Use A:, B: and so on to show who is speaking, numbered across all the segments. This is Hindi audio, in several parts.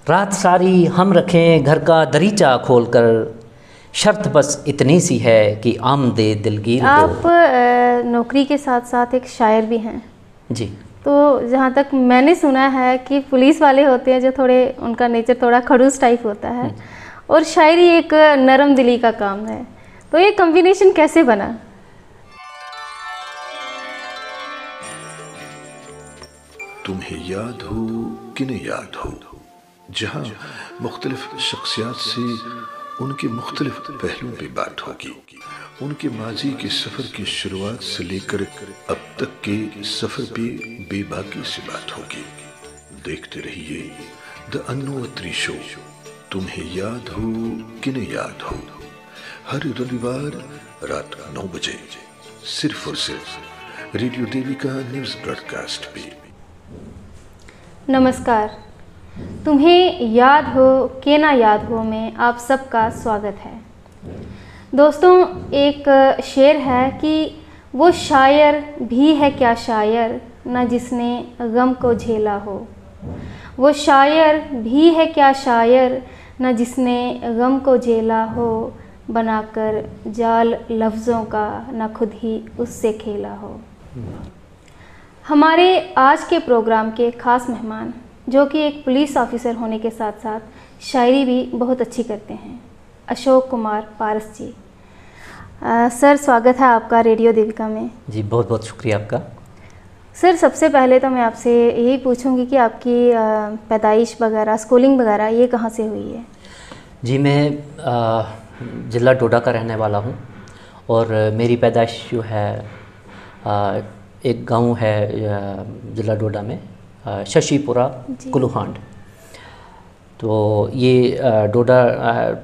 A: रात सारी हम रखें घर का दरीचा खोलकर, शर्त बस इतनी सी है कि आमदे दिलगीर हो।
B: आप नौकरी के साथ साथ एक शायर भी हैं
A: जी।
B: तो जहाँ तक मैंने सुना है कि पुलिस वाले होते हैं जो थोड़े, उनका नेचर थोड़ा खड़ूस टाइप होता है और शायरी एक नरम दिली का काम है, तो ये कॉम्बिनेशन कैसे बना?
C: तुम्हें याद हो कि नहीं याद हो, जहां मुख्तलिफ शख्सियात से उनके मुख्तलिफ पहलुओं पे बात होगी, उनके माजी के सफ़र की शुरुआत से लेकर अब तक के सफ़र पे बेबाकी से बात होगी। देखते रहिए द अनोअत्री शो, तुम्हें याद हो कि नहीं याद हो, हर रविवार रात 9 बजे सिर्फ और सिर्फ रेडियो देविका न्यूज़ ब्रॉडकास्ट पे।
B: नमस्कार, तुम्हें याद हो कि ना याद हो में आप सबका स्वागत है। दोस्तों, एक शेर है कि वो शायर भी है क्या शायर ना जिसने गम को झेला हो, वो शायर भी है क्या शायर ना जिसने गम को झेला हो, बनाकर जाल लफ्ज़ों का ना खुद ही उससे खेला हो। हमारे आज के प्रोग्राम के ख़ास मेहमान, जो कि एक पुलिस ऑफिसर होने के साथ साथ शायरी भी बहुत अच्छी करते हैं, अशोक कुमार पारस जी। सर, स्वागत है आपका रेडियो देविका में।
A: जी, बहुत बहुत शुक्रिया आपका।
B: सर, सबसे पहले तो मैं आपसे यही पूछूंगी कि आपकी पैदाइश वगैरह, स्कूलिंग वगैरह ये कहाँ से हुई है?
A: जी, मैं ज़िला डोडा का रहने वाला हूँ और मेरी पैदाइश जो है एक गांव है ज़िला डोडा में, शशिपुरा कुलुहांड। तो ये डोडा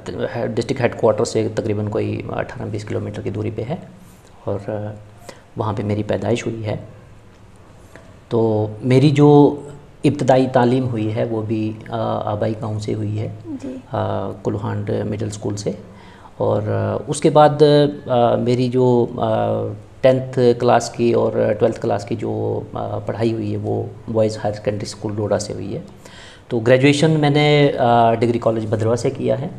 A: डिस्ट्रिक्ट हेडक्वार्टर से तकरीबन कोई 18-20 किलोमीटर की दूरी पे है और वहाँ पे मेरी पैदाइश हुई है। तो मेरी जो इब्तदाई तालीम हुई है वो भी आबाई गांव से हुई है, कुलुहांड मिडिल स्कूल से। और उसके बाद मेरी जो 10th क्लास की और 12th क्लास की जो पढ़ाई हुई है वो बॉयज़ हायर सेकेंडरी स्कूल डोडा से हुई है। तो ग्रेजुएशन मैंने डिग्री कॉलेज भद्रवा से किया है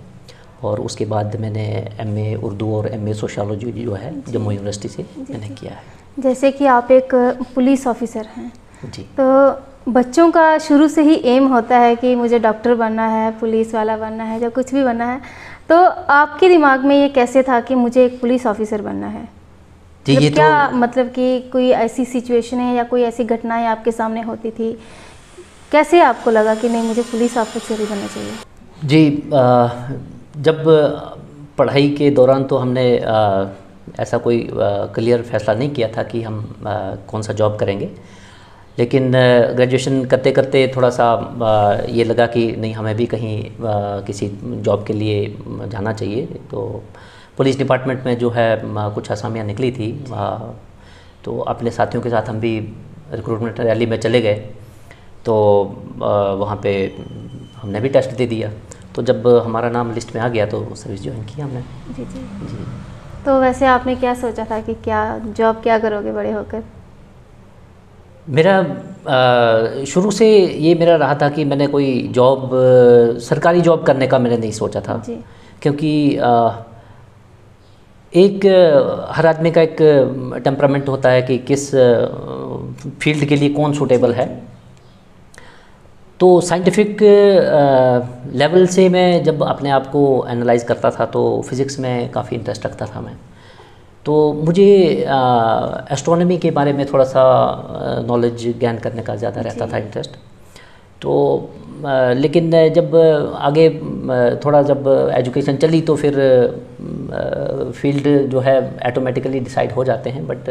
A: और उसके बाद मैंने MA उर्दू और MA सोशियोलॉजी जो है जम्मू यूनिवर्सिटी से मैंने किया है।
B: जैसे कि आप एक पुलिस ऑफिसर हैं
A: जी,
B: तो बच्चों का शुरू से ही एम होता है कि मुझे डॉक्टर बनना है, पुलिस वाला बनना है, या कुछ भी बनना है, तो आपके दिमाग में ये कैसे था कि मुझे एक पुलिस ऑफिसर बनना है?
A: जी, ये
B: क्या
A: तो
B: मतलब कि कोई ऐसी सिचुएशन है या कोई ऐसी घटनाएं आपके सामने होती थी, कैसे आपको लगा कि नहीं मुझे पुलिस ऑफिसर ही बनना चाहिए?
A: जी, जब पढ़ाई के दौरान तो हमने ऐसा कोई क्लियर फैसला नहीं किया था कि हम कौन सा जॉब करेंगे, लेकिन ग्रेजुएशन करते करते थोड़ा सा ये लगा कि नहीं हमें भी कहीं किसी जॉब के लिए जाना चाहिए। तो पुलिस डिपार्टमेंट में जो है कुछ असामियाँ निकली थी, तो अपने साथियों के साथ हम भी रिक्रूटमेंट रैली में चले गए। तो वहाँ पे हमने भी टेस्ट दे दिया, तो जब हमारा नाम लिस्ट में आ गया तो सर्विस ज्वाइन किया हमने।
B: जी जी जी। तो वैसे आपने क्या सोचा था कि क्या जॉब क्या करोगे बड़े होकर?
A: मेरा शुरू से ये मेरा रहा था कि मैंने कोई जॉब, सरकारी जॉब करने का मैंने नहीं सोचा था
B: जी।
A: क्योंकि एक हर आदमी का एक टेम्परामेंट होता है कि किस फील्ड के लिए कौन सूटेबल है। तो साइंटिफिक लेवल से मैं जब अपने आप को एनालाइज करता था तो फिज़िक्स में काफ़ी इंटरेस्ट रखता था मैं। तो मुझे एस्ट्रोनॉमी के बारे में थोड़ा सा नॉलेज गेन करने का ज़्यादा रहता था इंटरेस्ट। तो लेकिन जब आगे थोड़ा जब एजुकेशन चली तो फिर फील्ड जो है ऑटोमेटिकली डिसाइड हो जाते हैं, बट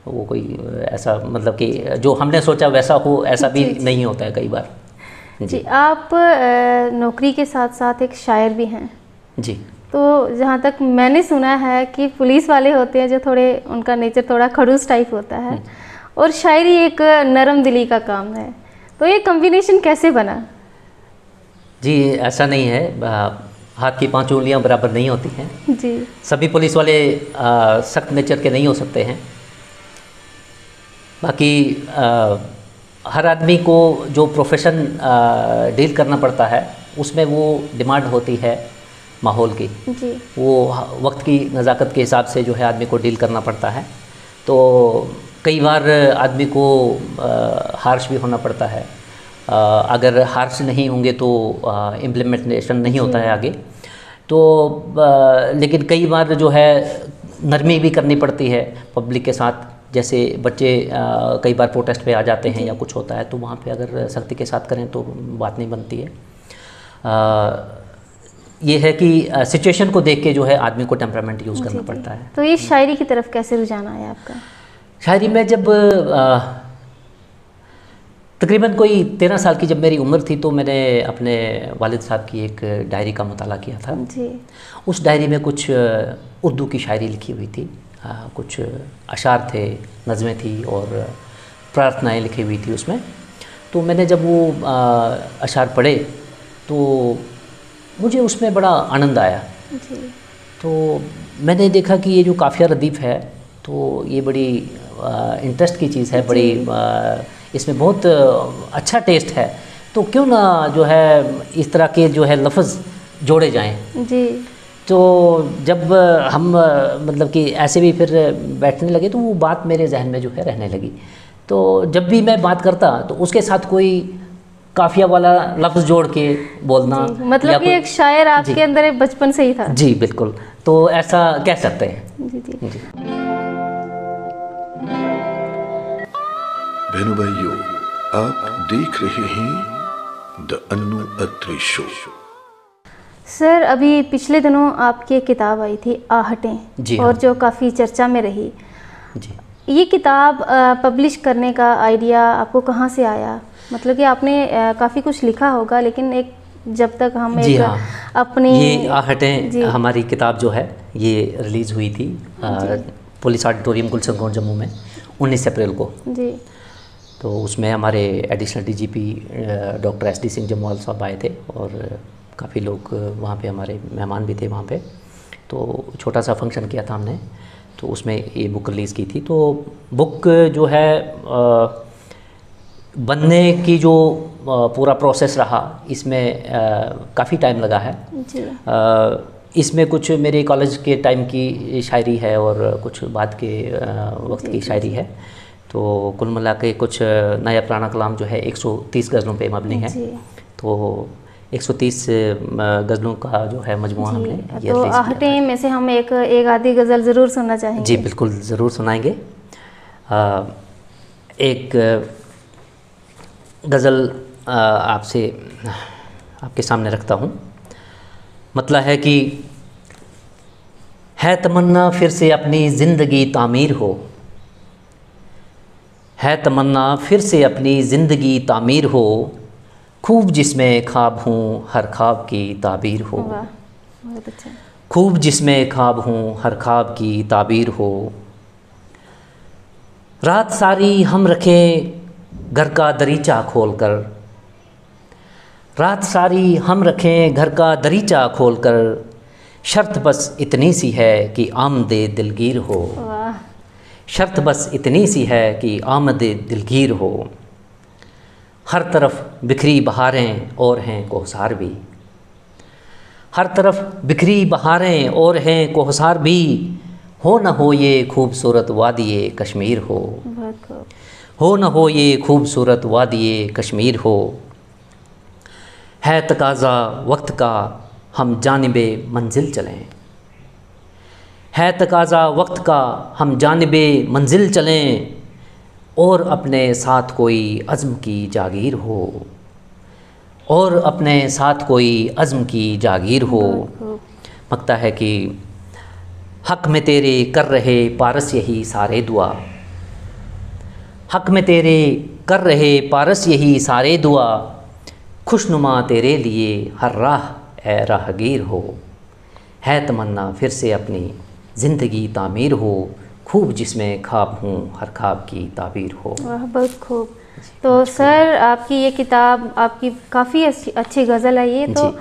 A: वो कोई ऐसा मतलब कि जो हमने सोचा वैसा हो ऐसा भी नहीं होता है कई बार।
B: जी, आप नौकरी के साथ साथ एक शायर भी हैं।
A: जी।
B: तो जहाँ तक मैंने सुना है कि पुलिस वाले होते हैं जो थोड़े, उनका नेचर थोड़ा खड़ूस टाइप होता है और शायरी एक नरम दिली का काम है, तो ये कॉम्बिनेशन कैसे बना?
A: जी, ऐसा नहीं है, हाथ की 5 उंगलियां बराबर नहीं होती हैं
B: जी।
A: सभी पुलिस वाले सख्त नेचर के नहीं हो सकते हैं। बाकी हर आदमी को जो प्रोफेशन डील करना पड़ता है उसमें वो डिमांड होती है माहौल की,
B: जी।
A: वो वक्त की नज़ाकत के हिसाब से जो है आदमी को डील करना पड़ता है। तो कई बार आदमी को हार्श भी होना पड़ता है। अगर हार्श नहीं होंगे तो इम्प्लीमेंटेशन नहीं होता है आगे। तो लेकिन कई बार जो है नरमी भी करनी पड़ती है पब्लिक के साथ। जैसे बच्चे कई बार प्रोटेस्ट पे आ जाते हैं या कुछ होता है, तो वहाँ पे अगर सख्ती के साथ करें तो बात नहीं बनती है। ये है कि सिचुएशन को देख के जो है आदमी को टेम्परामेंट यूज़ करना पड़ता है।
B: तो ये शायरी की तरफ कैसे रुझान आया आपका?
A: शायरी में जब तकरीबन कोई 13 साल की जब मेरी उम्र थी, तो मैंने अपने वालिद साहब की एक डायरी का मुताला किया था
B: जी।
A: उस डायरी में कुछ उर्दू की शायरी लिखी हुई थी, कुछ अशार थे, नज़में थी और प्रार्थनाएं लिखी हुई थी उसमें। तो मैंने जब वो अशार पढ़े तो मुझे उसमें बड़ा आनंद आया
B: जी।
A: तो मैंने देखा कि ये जो काफ़िया रदीफ़ है तो ये बड़ी इंटरेस्ट की चीज़ है, बड़ी इसमें बहुत अच्छा टेस्ट है, तो क्यों ना जो है इस तरह के जो है लफ्ज़ जोड़े जाएं।
B: जी।
A: तो जब हम मतलब कि ऐसे भी फिर बैठने लगे तो वो बात मेरे जहन में जो है रहने लगी। तो जब भी मैं बात करता तो उसके साथ कोई काफिया वाला लफ्ज़ जोड़ के बोलना,
B: मतलब कि एक शायर आपके अंदर बचपन से ही था।
A: जी बिल्कुल, तो ऐसा कह सकते हैं।
B: जी जी।
A: जी।
C: बहनों भाइयों, आप देख रहे हैं the Annu Atri show.
B: Sir, अभी पिछले दिनों आपकी एक किताब आई थी आहटें,
A: जी
B: और
A: हाँ।
B: जो काफ़ी चर्चा में रही।
A: जी।
B: ये किताब पब्लिश करने का आइडिया आपको कहाँ से आया? मतलब कि आपने काफ़ी कुछ लिखा होगा, लेकिन एक जब तक हम एक
A: हाँ।
B: अपनी
A: ये आहटें हमारी किताब जो है ये रिलीज़ हुई थी पुलिस ऑडिटोरियम गुलशन रोड जम्मू में 19 अप्रैल को।
B: जी।
A: तो उसमें हमारे additional DGP doctor SD Singh Jamwal साहब आए थे और काफ़ी लोग वहाँ पे हमारे मेहमान भी थे वहाँ पे। तो छोटा सा फंक्शन किया था हमने, तो उसमें ये बुक रिलीज़ की थी। तो बुक जो है बनने की जो पूरा प्रोसेस रहा, इसमें काफ़ी टाइम लगा है।
B: जी।
A: इसमें कुछ मेरे कॉलेज के टाइम की शायरी है और कुछ बाद के वक्त की शायरी है। तो कुल मिला के कुछ नया पुराना कलाम जो है 130 गज़लों पे मबनी है। तो 130 गज़लों का जो है मजमुआ हमने ये
B: तो आहटें में से हम एक आधी गज़ल ज़रूर सुनना चाहेंगे।
A: जी बिल्कुल, ज़रूर सुनाएंगे। एक गज़ल आपसे आपके सामने रखता हूँ। मतलब है कि है तमन्ना फिर से अपनी ज़िंदगी तामीर हो, है तमन्ना फिर से अपनी ज़िंदगी तामीर हो, खूब जिसमें ख्वाब हूँ हर ख्वाब की ताबीर हो।
B: वाह, बहुत अच्छा।
A: खूब जिसमें ख्वाब हूँ हर ख्वाब की ताबीर हो, रात सारी हम रखें घर का दरीचा खोल कर, रात सारी हम रखें घर का दरीचा खोल कर, शर्त बस इतनी सी है कि आमदे दिलगीर हो।
B: वाह।
A: शर्त बस इतनी सी है कि आमदे दिलगीर हो, हर तरफ बिखरी बहारें और हैं कोहसार भी, हर तरफ बिखरी बहारें और हैं कोहसार भी, हो न हो ये खूबसूरत वादिये कश्मीर हो।
B: बहुत खूब।
A: हो न हो ये खूबसूरत वादिये कश्मीर हो, है तकाज़ा वक्त का हम जानिबे मंजिल चलें, है तकाज़ा वक्त का हम जानिबे मंजिल चलें, और अपने साथ कोई अज़्म की जागीर हो, और अपने साथ कोई अज़्म की जागीर हो। मकता है कि हक़ में तेरे कर रहे पारस यही सारे दुआ, हक़ में तेरे कर रहे पारस यही सारे दुआ, खुशनुमा तेरे लिए हर राह ए राहगीर हो, है तमन्ना फिर से अपनी ज़िंदगी तामीर हो, खूब जिसमें ख्वाब हूँ हर ख्वाब की ताबीर हो।
B: वाह, बहुत खूब। तो सर, आपकी ये किताब, आपकी काफ़ी अच्छी गज़ल है ये। तो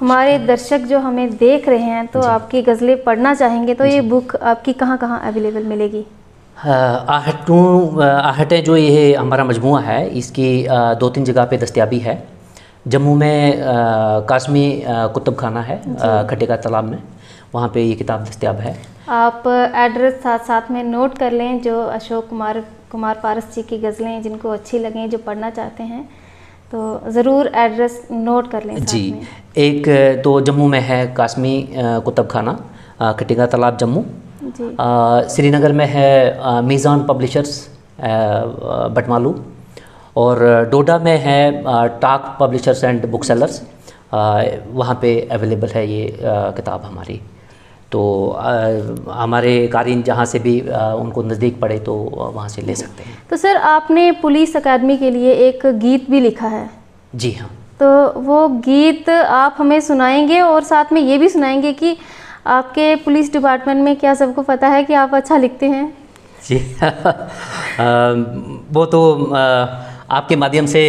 B: हमारे दर्शक जो हमें देख रहे हैं तो आपकी गज़लें पढ़ना चाहेंगे, तो ये बुक आपकी कहाँ कहाँ अवेलेबल मिलेगी?
A: आहटें जो ये हमारा मजमुआ है इसकी 2-3 जगह पे दस्तयाबी है। जम्मू में कासमी कुतुब खाना है खटेका तालाब में, वहाँ पे ये किताब दस्तयाब है।
B: आप एड्रेस साथ साथ में नोट कर लें, जो अशोक कुमार पारस जी की गज़लें जिनको अच्छी लगें, जो पढ़ना चाहते हैं तो ज़रूर एड्रेस नोट कर लें
A: जी।
B: साथ में।
A: एक तो जम्मू में है कासमी कुतुब खाना खटेका तालाब जम्मू
B: जी।
A: श्रीनगर में है मीज़ान पब्लिशर्स बटमालू, और डोडा में है टाक पब्लिशर्स एंड बुक सेलर्स, वहाँ पे अवेलेबल है ये किताब हमारी। तो हमारे कारीन जहाँ से भी उनको नज़दीक पड़े तो वहाँ से ले सकते हैं।
B: तो सर आपने पुलिस अकेडमी के लिए एक गीत भी लिखा है।
A: जी हाँ।
B: तो वो गीत आप हमें सुनाएंगे और साथ में ये भी सुनाएंगे कि आपके पुलिस डिपार्टमेंट में क्या सबको पता है कि आप अच्छा लिखते हैं?
A: जी वो तो आपके माध्यम से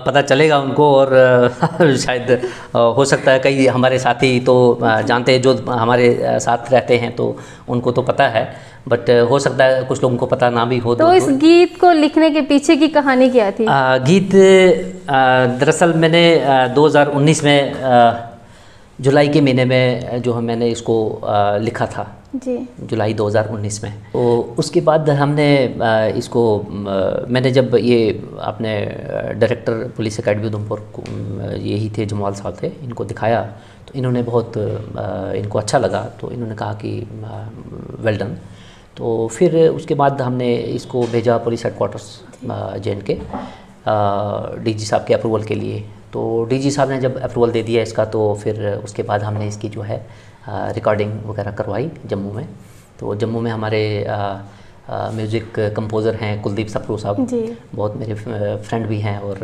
A: पता चलेगा उनको, और शायद हो सकता है कई हमारे साथी तो जानते हैं, जो हमारे साथ रहते हैं तो उनको तो पता है, बट हो सकता है कुछ लोगों को पता ना भी हो।
B: तो इस गीत को लिखने के पीछे की कहानी क्या थी?
A: गीत दरअसल मैंने 2019 में जुलाई के महीने में जो है मैंने इसको लिखा था
B: जी।
A: जुलाई 2019 में। तो उसके बाद हमने इसको मैंने जब ये अपने डायरेक्टर पुलिस अकेडमी उधमपुर यही थे, जमवाल साहब थे, इनको दिखाया तो इन्होंने बहुत इनको अच्छा लगा, तो इन्होंने कहा कि वेल डन। तो फिर उसके बाद हमने इसको भेजा पुलिस हेडक्वार्टर्स JNK DG साहब के अप्रूवल के लिए। तो DG साहब ने जब अप्रूवल दे दिया इसका, तो फिर उसके बाद हमने इसकी जो है रिकॉर्डिंग वगैरह करवाई जम्मू में। तो जम्मू में हमारे म्यूज़िक कंपोज़र हैं कुलदीप सप्रू साहब, बहुत मेरे फ्रेंड भी हैं, और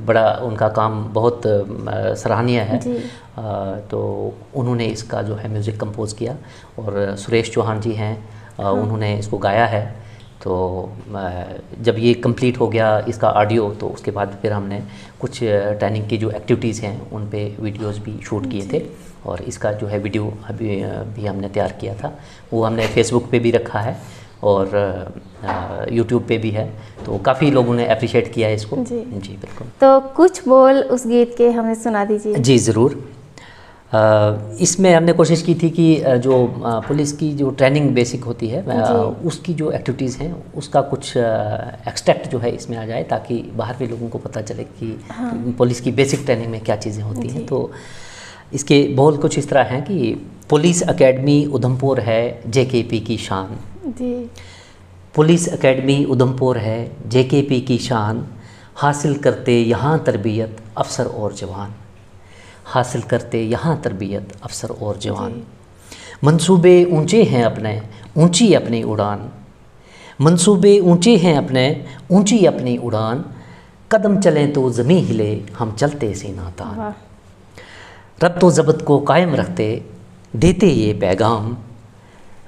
A: बड़ा उनका काम बहुत सराहनीय है। तो उन्होंने इसका जो है म्यूज़िक कंपोज़ किया, और सुरेश चौहान जी हैं, उन्होंने इसको गाया है। तो जब ये कंप्लीट हो गया इसका ऑडियो, तो उसके बाद फिर हमने कुछ ट्रेनिंग की जो एक्टिविटीज़ हैं उन पे वीडियोस भी शूट किए थे, और इसका जो है वीडियो अभी भी हमने तैयार किया था, वो हमने फेसबुक पे भी रखा है और यूट्यूब पे भी है। तो काफ़ी लोगों ने अप्रिशिएट किया है इसको। जी बिल्कुल।
B: तो कुछ बोल उस गीत के हमें सुना दीजिए। जी
A: ज़रूर। इसमें हमने कोशिश की थी कि जो पुलिस की जो ट्रेनिंग बेसिक होती है उसकी जो एक्टिविटीज़ हैं उसका कुछ एक्सट्रैक्ट जो है इसमें आ जाए, ताकि बाहर के लोगों को पता चले कि पुलिस की बेसिक ट्रेनिंग में क्या चीज़ें होती हैं। तो इसके बोल कुछ इस तरह हैं कि पुलिस अकेडमी उधमपुर है JKP की शान। पुलिस अकेडमी उधमपुर है JKP की शान, हासिल करते यहाँ तरबियत अफसर और जवान, हासिल करते यहाँ तरबियत अफसर और जवान। मंसूबे ऊंचे हैं अपने, ऊंची अपनी उड़ान, मंसूबे ऊंचे हैं अपने, ऊंची अपनी उड़ान, कदम चलें तो ज़मीं हिले हम चलते सीना तान। रब्तो ज़ब्त को कायम रखते देते ये पैगाम,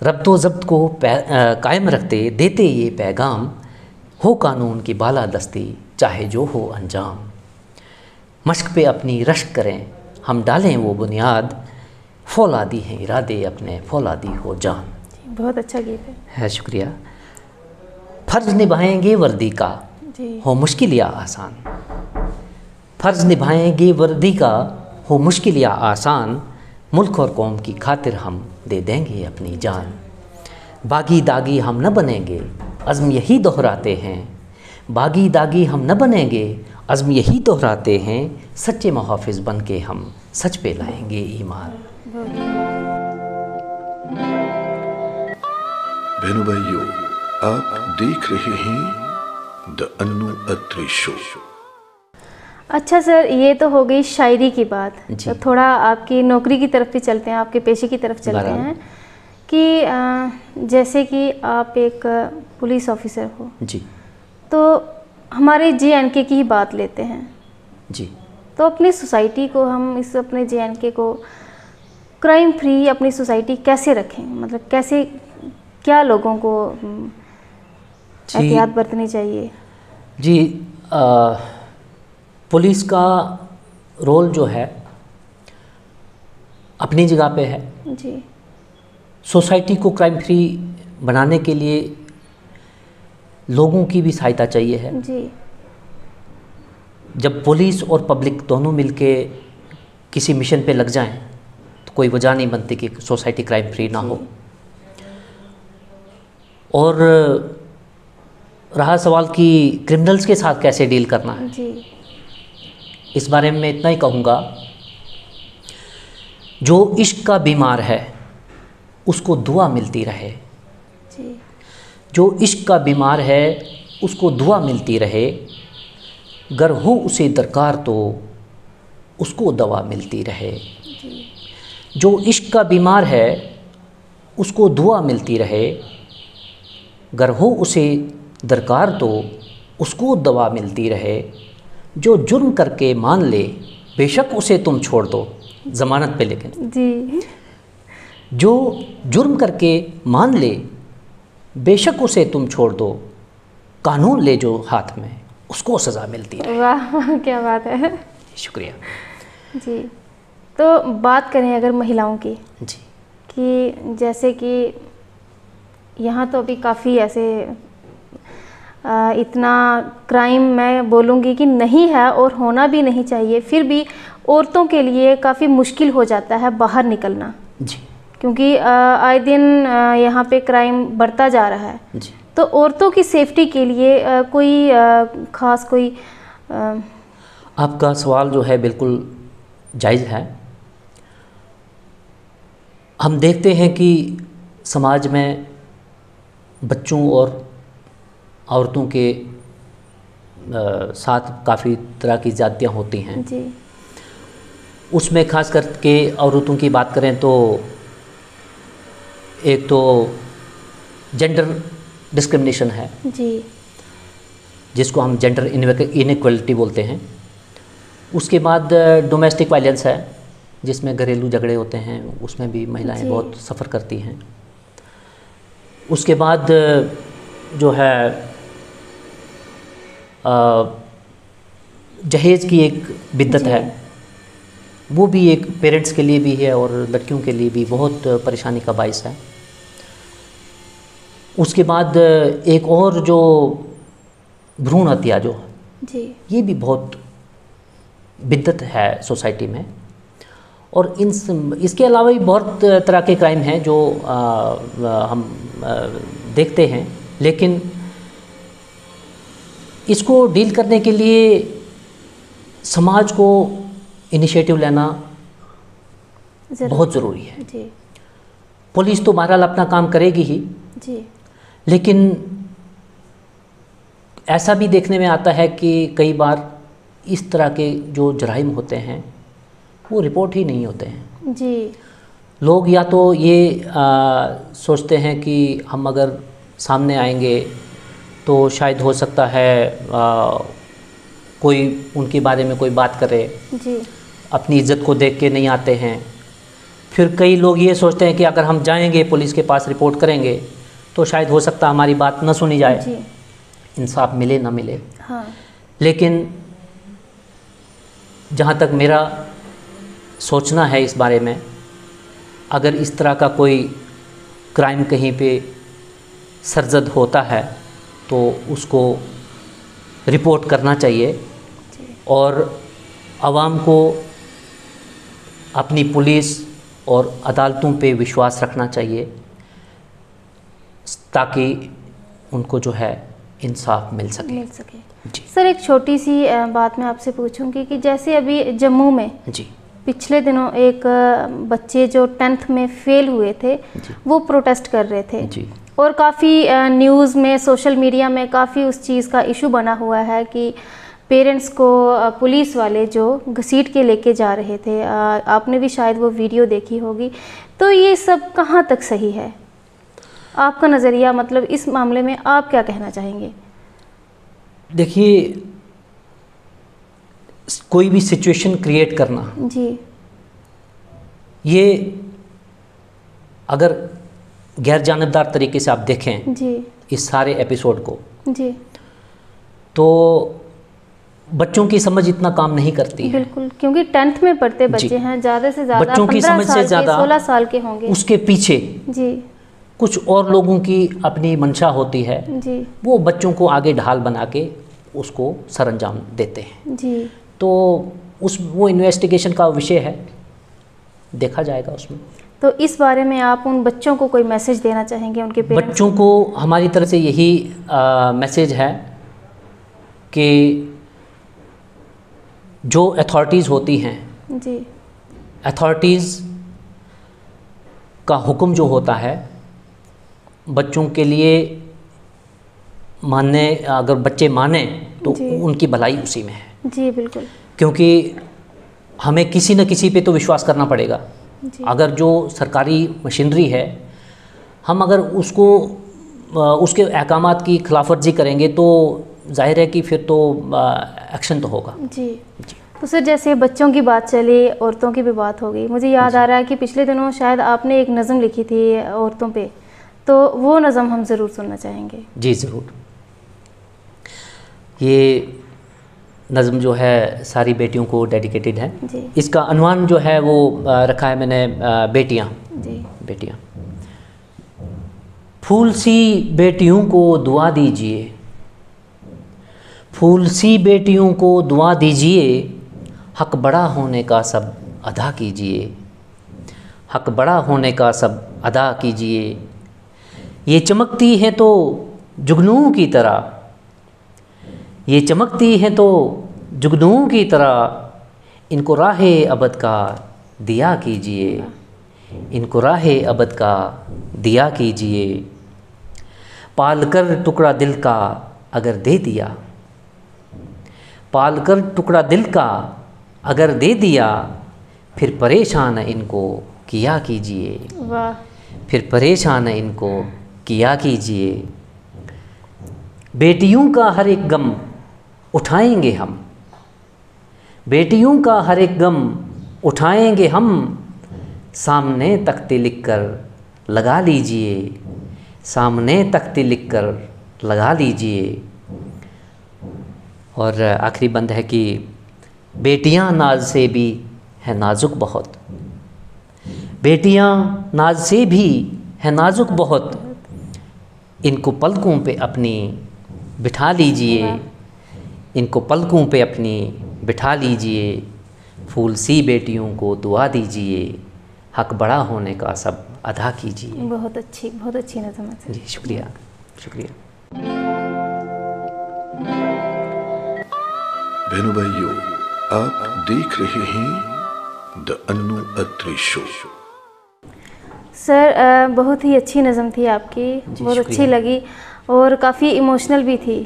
A: रब्तो ज़ब्त को कायम रखते देते ये पैगाम, हो कानून की बालादस्ती चाहे जो हो अंजाम। मश्क पे अपनी रश्क करें हम डालें वो बुनियाद, फौलादी हैं इरादे अपने फौलादी हो जान।
B: बहुत अच्छा गीत
A: है, शुक्रिया। फ़र्ज़ निभाएंगे वर्दी का हो मुश्किल या आसान, फ़र्ज़ निभाएंगे वर्दी का हो मुश्किल या आसान, मुल्क और कौम की खातिर हम दे देंगे अपनी जान। बागी दागी हम न बनेंगे अज़्म यही दोहराते हैं, बागी दागी हम न बनेंगे अज़्म यही दोहराते हैं, सच्चे मुहाफ़िज़ बन के हम सच पे लाएंगे ईमान।
C: बहनों भाइयों, आप देख रहे हैं द अन्नू अत्री शो।
B: अच्छा सर, ये तो हो गई शायरी की बात, तो थोड़ा आपकी नौकरी की तरफ भी चलते हैं, आपके पेशे की तरफ चलते हैं कि जैसे कि आप एक पुलिस ऑफिसर हो जी, तो हमारे JNK की ही बात लेते हैं जी। तो अपनी सोसाइटी को हम इस अपने JNK को क्राइम फ्री अपनी सोसाइटी कैसे रखें, मतलब कैसे, क्या लोगों को एहतियात बरतनी चाहिए?
A: जी, पुलिस का रोल जो है अपनी जगह पे है जी। सोसाइटी को क्राइम फ्री बनाने के लिए लोगों की भी सहायता चाहिए है जी। जब पुलिस और पब्लिक दोनों मिलके किसी मिशन पे लग जाएं तो कोई वजह नहीं बनती कि सोसाइटी क्राइम फ्री ना हो। और रहा सवाल कि क्रिमिनल्स के साथ कैसे डील करना है
B: जी।
A: इस बारे में मैं इतना ही कहूँगा, जो इश्क का बीमार है उसको दुआ मिलती रहे।
B: जी।
A: जो इश्क का बीमार है उसको दुआ मिलती रहे, गर हो उसे दरकार तो उसको दवा मिलती रहे। जो इश्क का बीमार है उसको दुआ मिलती रहे, गर हो उसे दरकार तो उसको दवा मिलती रहे। जो जुर्म करके मान ले बेशक उसे तुम छोड़ दो, ज़मानत पे लेकिन
B: जी।
A: जो जुर्म करके मान ले बेशक उसे तुम छोड़ दो, कानून ले जो हाथ में उसको सज़ा मिलती है।
B: वाह क्या बात है।
A: शुक्रिया
B: जी। तो बात करें अगर महिलाओं की,
A: जी,
B: कि जैसे कि यहाँ तो अभी काफ़ी ऐसे इतना क्राइम मैं बोलूँगी कि नहीं है और होना भी नहीं चाहिए, फिर भी औरतों के लिए काफ़ी मुश्किल हो जाता है बाहर निकलना
A: जी,
B: क्योंकि आए दिन यहाँ पे क्राइम बढ़ता जा रहा है।
A: जी।
B: तो औरतों की सेफ्टी के लिए कोई ख़ास कोई
A: आपका सवाल जो है बिल्कुल जायज़ है। हम देखते हैं कि समाज में बच्चों और औरतों के साथ काफ़ी तरह की ज़्यादतियाँ होती हैं
B: जी।
A: उसमें ख़ास करके औरतों की बात करें तो एक तो जेंडर डिस्क्रिमिनेशन है
B: जी।
A: जिसको हम जेंडर इनइक्वलिटी बोलते हैं। उसके बाद डोमेस्टिक वायलेंस है जिसमें घरेलू झगड़े होते हैं, उसमें भी महिलाएं
B: जी।
A: बहुत सफ़र करती हैं। उसके बाद जो है जहेज की एक बिद्दत
B: जी।
A: है, वो भी एक पेरेंट्स के लिए भी है और लड़कियों के लिए भी बहुत परेशानी का बायस है। उसके बाद एक और जो भ्रूण हत्या जो
B: जी।
A: ये भी बहुत बिद्दत है सोसाइटी में। और इसके अलावा भी बहुत तरह के क्राइम हैं जो हम देखते हैं, लेकिन इसको डील करने के लिए समाज को इनिशिएटिव लेना बहुत ज़रूरी है।
B: जी।
A: पुलिस तो बहरहाल अपना काम करेगी ही,
B: जी।
A: लेकिन ऐसा भी देखने में आता है कि कई बार इस तरह के जो जराइम होते हैं वो रिपोर्ट ही नहीं होते हैं।
B: जी।
A: लोग या तो ये सोचते हैं कि हम अगर सामने आएंगे तो शायद हो सकता है कोई उनके बारे में कोई बात करे,
B: जी।
A: अपनी इज्जत को देख के नहीं आते हैं। फिर कई लोग ये सोचते हैं कि अगर हम जाएंगे पुलिस के पास रिपोर्ट करेंगे तो शायद हो सकता हमारी बात न सुनी जाए,
B: जी।
A: इंसाफ मिले ना मिले।
B: हाँ।
A: लेकिन जहाँ तक मेरा सोचना है इस बारे में, अगर इस तरह का कोई क्राइम कहीं पे सरजद होता है तो उसको रिपोर्ट करना चाहिए और आवाम को अपनी पुलिस और अदालतों पे विश्वास रखना चाहिए ताकि उनको जो है इंसाफ मिल सके। जी।
B: सर एक छोटी सी बात मैं आपसे पूछूंगी कि जैसे अभी जम्मू में
A: जी
B: पिछले दिनों एक बच्चे जो 10th में फेल हुए थे वो प्रोटेस्ट कर रहे थे
A: जी।
B: और काफ़ी न्यूज़ में सोशल मीडिया में काफ़ी उस चीज़ का इशू बना हुआ है कि पेरेंट्स को पुलिस वाले जो घसीट के लेके जा रहे थे, आपने भी शायद वो वीडियो देखी होगी। तो ये सब कहाँ तक सही है, आपका नज़रिया, मतलब इस मामले में आप क्या कहना चाहेंगे?
A: देखिए, कोई भी सिचुएशन क्रिएट करना
B: जी,
A: ये अगर गैर जानबदार तरीके से आप देखें
B: जी,
A: इस सारे एपिसोड को,
B: जी,
A: तो बच्चों की समझ इतना काम नहीं करती है।
B: बिल्कुल, क्योंकि 10th में पढ़ते बच्चे हैं, ज़्यादा से ज़्यादा
A: बच्चों की
B: 15
A: समझ से
B: साल के,
A: ज़्यादा
B: 16 साल के होंगे।
A: उसके पीछे
B: जी,
A: कुछ और लोगों की अपनी मंशा होती है,
B: जी,
A: वो बच्चों को आगे ढाल बना के उसको सरअंजाम देते हैं।
B: जी।
A: तो वो इन्वेस्टिगेशन का विषय है, देखा जाएगा उसमें।
B: तो इस बारे में आप उन बच्चों को कोई मैसेज देना चाहेंगे, उनके पेरेंट्स?
A: बच्चों को हमारी तरफ से यही मैसेज है कि जो अथॉरिटीज़ होती हैं,
B: जी,
A: अथॉरिटीज़ का हुक्म जो होता है बच्चों के लिए मानने, अगर बच्चे माने तो उनकी भलाई उसी में है।
B: जी बिल्कुल।
A: क्योंकि हमें किसी न किसी पे तो विश्वास करना पड़ेगा। अगर जो सरकारी मशीनरी है, हम अगर उसको उसके अहकामात की खिलाफवर्जी करेंगे तो जाहिर है कि फिर तो एक्शन तो होगा।
B: जी। तो सर जैसे बच्चों की बात चली, औरतों की भी बात हो गई, मुझे याद आ रहा है कि पिछले दिनों शायद आपने एक नज़म लिखी थी औरतों पे, तो वो नज़म हम ज़रूर सुनना चाहेंगे।
A: जी ज़रूर। ये नज़म जो है सारी बेटियों को डेडिकेटेड है।
B: जी।
A: इसका अनवान जो है वो रखा है मैंने, बेटियाँ।
B: जी।
A: बेटियाँ। फूल सी बेटियों को दुआ दीजिए, फूल सी बेटियों को दुआ दीजिए, हक बड़ा होने का सब अदा कीजिए, हक बड़ा होने का सब अदा कीजिए। ये चमकती हैं तो जुगनू की तरह, ये चमकती हैं तो जुगनू की तरह, इनको राहे अबद का दिया कीजिए, इनको राहे अबद का दिया कीजिए। पाल कर टुकड़ा दिल का अगर दे दिया, पाल कर टुकड़ा दिल का अगर दे दिया, फिर परेशान इनको किया कीजिए।
B: वाह।
A: फिर परेशान इनको किया कीजिए। बेटियों का हर एक गम उठाएंगे हम, बेटियों का हर एक गम उठाएंगे हम, सामने तख्ती लिख कर लगा लीजिए, सामने तख्ती लिख कर लगा लीजिए। और आखिरी बंद है कि बेटियां नाज से भी है नाजुक बहुत, बेटियां नाज से भी है नाजुक बहुत, इनको पलकों पे अपनी बिठा लीजिए, इनको पलकों पे अपनी बिठा लीजिए। फूल सी बेटियों को दुआ दीजिए, हक बड़ा होने का सब अदा कीजिए।
B: बहुत अच्छी नज़म है।
A: जी शुक्रिया, शुक्रिया।
C: बहनों भाइयों, आप देख रहे हैं the Annu Atri show.
B: Sir बहुत ही अच्छी नज़म थी आपकी, बहुत अच्छी लगी और काफ़ी इमोशनल भी थी।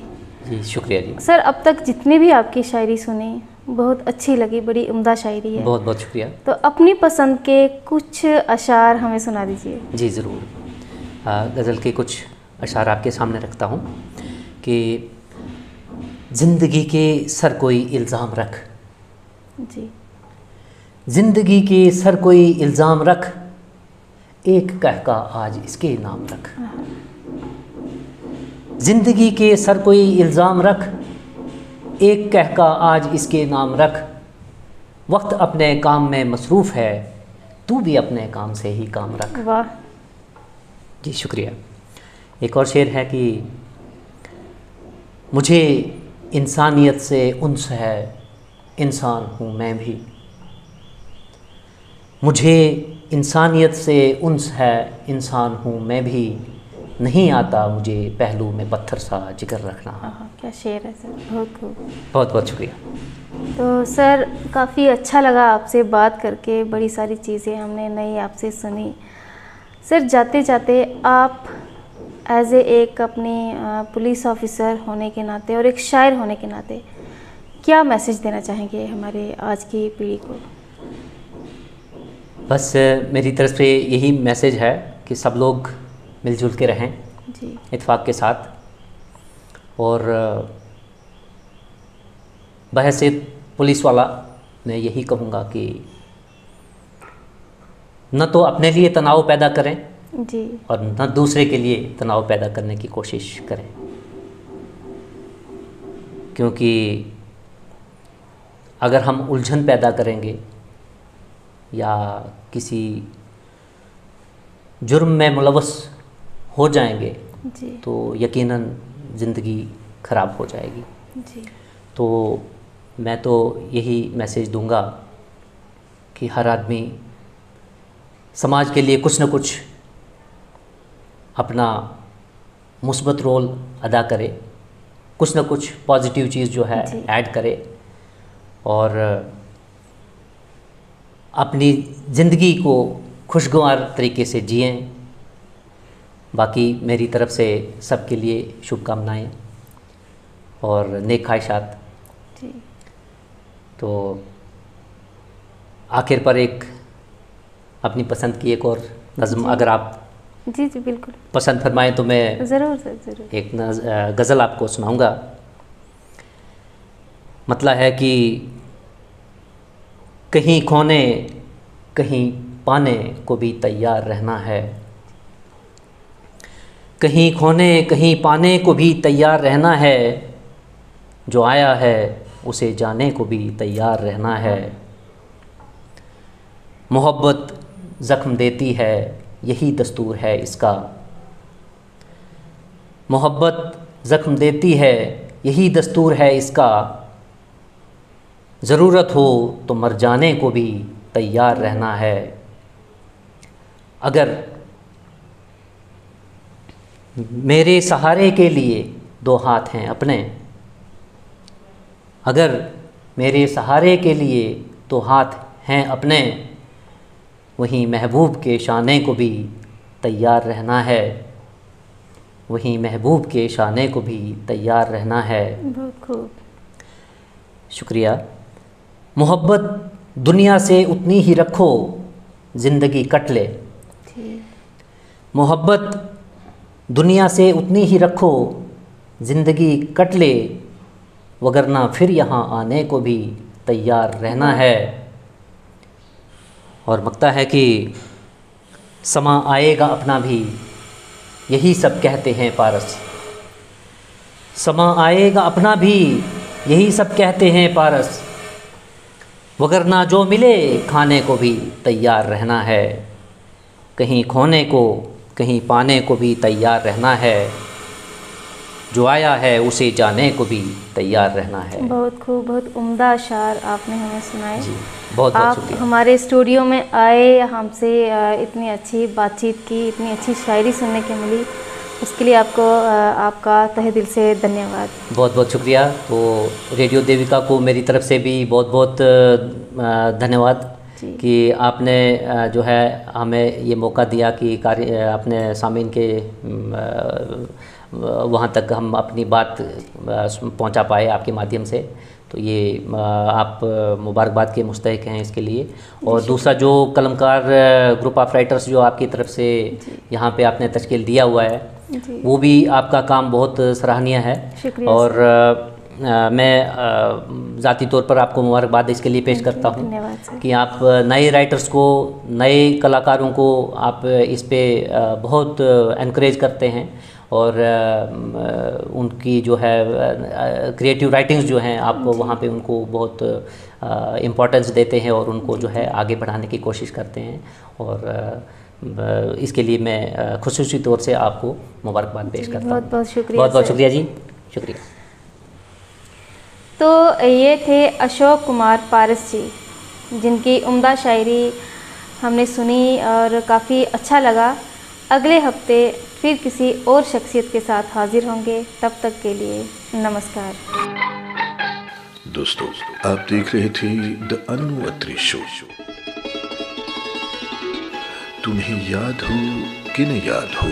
A: जी शुक्रिया जी।
B: सर अब तक जितनी भी आपकी शायरी सुनी बहुत अच्छी लगी, बड़ी उम्दा शायरी है।
A: बहुत बहुत शुक्रिया।
B: तो अपनी पसंद के कुछ अशार हमें सुना दीजिए।
A: जी ज़रूर। गज़ल के कुछ अशार आपके सामने रखता हूँ कि ज़िंदगी के सर कोई इल्ज़ाम रख,
B: जी।
A: ज़िंदगी के सर कोई इल्ज़ाम रख, एक कह का आज इसके नाम रख। ज़िंदगी के सर कोई इल्ज़ाम रख, एक कह का आज इसके नाम रख। वक्त अपने काम में मसरूफ़ है, तू भी अपने काम से ही काम रख।
B: वाह।
A: जी शुक्रिया। एक और शेर है कि मुझे इंसानियत से उन्स है, इंसान हूँ मैं भी। मुझे इंसानियत से उन्स है, इंसान हूँ मैं भी। नहीं आता मुझे पहलू में पत्थर सा जिगर रखना।
B: क्या शेर है सर, बहुत खूब।
A: बहुत बहुत शुक्रिया।
B: तो सर काफ़ी अच्छा लगा आपसे बात करके, बड़ी सारी चीज़ें हमने नई आपसे सुनी। सर जाते जाते आप एज एक अपनी पुलिस ऑफिसर होने के नाते और एक शायर होने के नाते क्या मैसेज देना चाहेंगे हमारे आज की पीढ़ी को?
A: बस मेरी तरफ से यही मैसेज है कि सब लोग मिलजुल के रहें
B: जी,
A: इत्तेफाक के साथ। और बहैसियत पुलिस वाला मैं यही कहूँगा कि न तो अपने लिए तनाव पैदा करें
B: जी,
A: और न दूसरे के लिए तनाव पैदा करने की कोशिश करें, क्योंकि अगर हम उलझन पैदा करेंगे या किसी जुर्म में मुलव्वस हो जाएंगे
B: जी।
A: तो यकीनन ज़िंदगी ख़राब हो जाएगी।
B: जी।
A: तो मैं तो यही मैसेज दूंगा कि हर आदमी समाज के लिए कुछ न कुछ अपना मुस्बत रोल अदा करे, कुछ न कुछ पॉजिटिव चीज़ जो है
B: जी।
A: ऐड करे और अपनी ज़िंदगी को खुशगवार तरीके से जिएं। बाकी मेरी तरफ से सबके लिए शुभकामनाएं और नेक ख्वाहिशात।
B: जी।
A: तो आखिर पर एक अपनी पसंद की एक और नज़म अगर आप
B: जी जी बिल्कुल
A: पसंद फरमाएं तो मैं
B: ज़रूर सर, ज़रूर।
A: एक गज़ल आपको सुनाऊंगा। मतलब है कि कहीं खोने कहीं पाने को भी तैयार रहना है, कहीं खोने कहीं पाने को भी तैयार रहना है, जो आया है उसे जाने को भी तैयार रहना है। मोहब्बत ज़ख्म देती है यही दस्तूर है इसका, मोहब्बत ज़ख्म देती है यही दस्तूर है इसका, ज़रूरत हो तो मर जाने को भी तैयार रहना है। अगर मेरे सहारे के लिए दो हाथ हैं अपने, अगर मेरे सहारे के लिए दो हाथ हैं अपने, वहीं महबूब के शाने को भी तैयार रहना है, वहीं महबूब के शाने को भी तैयार रहना है।
B: बहुत खूब।
A: शुक्रिया। मोहब्बत दुनिया से उतनी ही रखो ज़िंदगी कट ले, मोहब्बत दुनिया से उतनी ही रखो ज़िंदगी कट ले, वगरना फिर यहाँ आने को भी तैयार रहना है। और मकता है कि समा आएगा अपना भी यही सब कहते हैं पारस, समा आएगा अपना भी यही सब कहते हैं पारस, वगरना जो मिले खाने को भी तैयार रहना है, कहीं खोने को कहीं पाने को भी तैयार रहना है, जो आया है उसे जाने को भी तैयार रहना है।
B: बहुत खूब, बहुत उम्दा अशार आपने हमें सुनाए।
A: जी, बहुत बहुत
B: आप
A: शुक्रिया।
B: हमारे स्टूडियो में आए, हमसे इतनी अच्छी बातचीत की, इतनी अच्छी शायरी सुनने की मिली, उसके लिए आपको आपका तहे दिल से धन्यवाद।
A: बहुत बहुत शुक्रिया। तो रेडियो देविका को मेरी तरफ से भी बहुत बहुत धन्यवाद कि आपने जो है हमें ये मौका दिया कि अपने सामीन के वहाँ तक हम अपनी बात पहुँचा पाए आपके माध्यम से। तो ये आप मुबारकबाद के मुस्तहिक हैं इसके लिए। और दूसरा जो कलमकार ग्रुप ऑफ राइटर्स जो आपकी तरफ से यहाँ पे आपने तश्कील दिया हुआ है, वो भी आपका काम बहुत सराहनीय है। और मैं ज़ाती तौर पर आपको मुबारकबाद इसके लिए पेश करता हूँ कि आप नए राइटर्स को, नए कलाकारों को आप इस पे बहुत एनकरेज करते हैं और उनकी जो है क्रिएटिव राइटिंग्स जो हैं आप वहाँ पे उनको बहुत इम्पोर्टेंस देते हैं और उनको जो है आगे बढ़ाने की कोशिश करते हैं। और इसके लिए मैं खुसूसी तौर से आपको मुबारकबाद पेश करता हूँ।
B: बहुत बहुत शुक्रिया।
A: बहुत बहुत शुक्रिया जी, शुक्रिया।
B: तो ये थे अशोक कुमार पारस जी, जिनकी उम्दा शायरी हमने सुनी और काफ़ी अच्छा लगा। अगले हफ्ते फिर किसी और शख्सियत के साथ हाजिर होंगे, तब तक के लिए नमस्कार।
C: दोस्तों, आप देख रहे थे द अनु अत्री शो। तुम्हें याद हो कि न याद हो,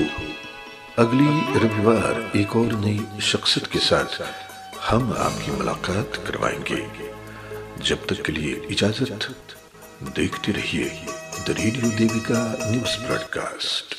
C: अगली रविवार एक और नई शख्सियत के साथ हम आपकी मुलाकात करवाएंगे। जब तक के लिए इजाजत, देखते रहिए the radio Devika news broadcast.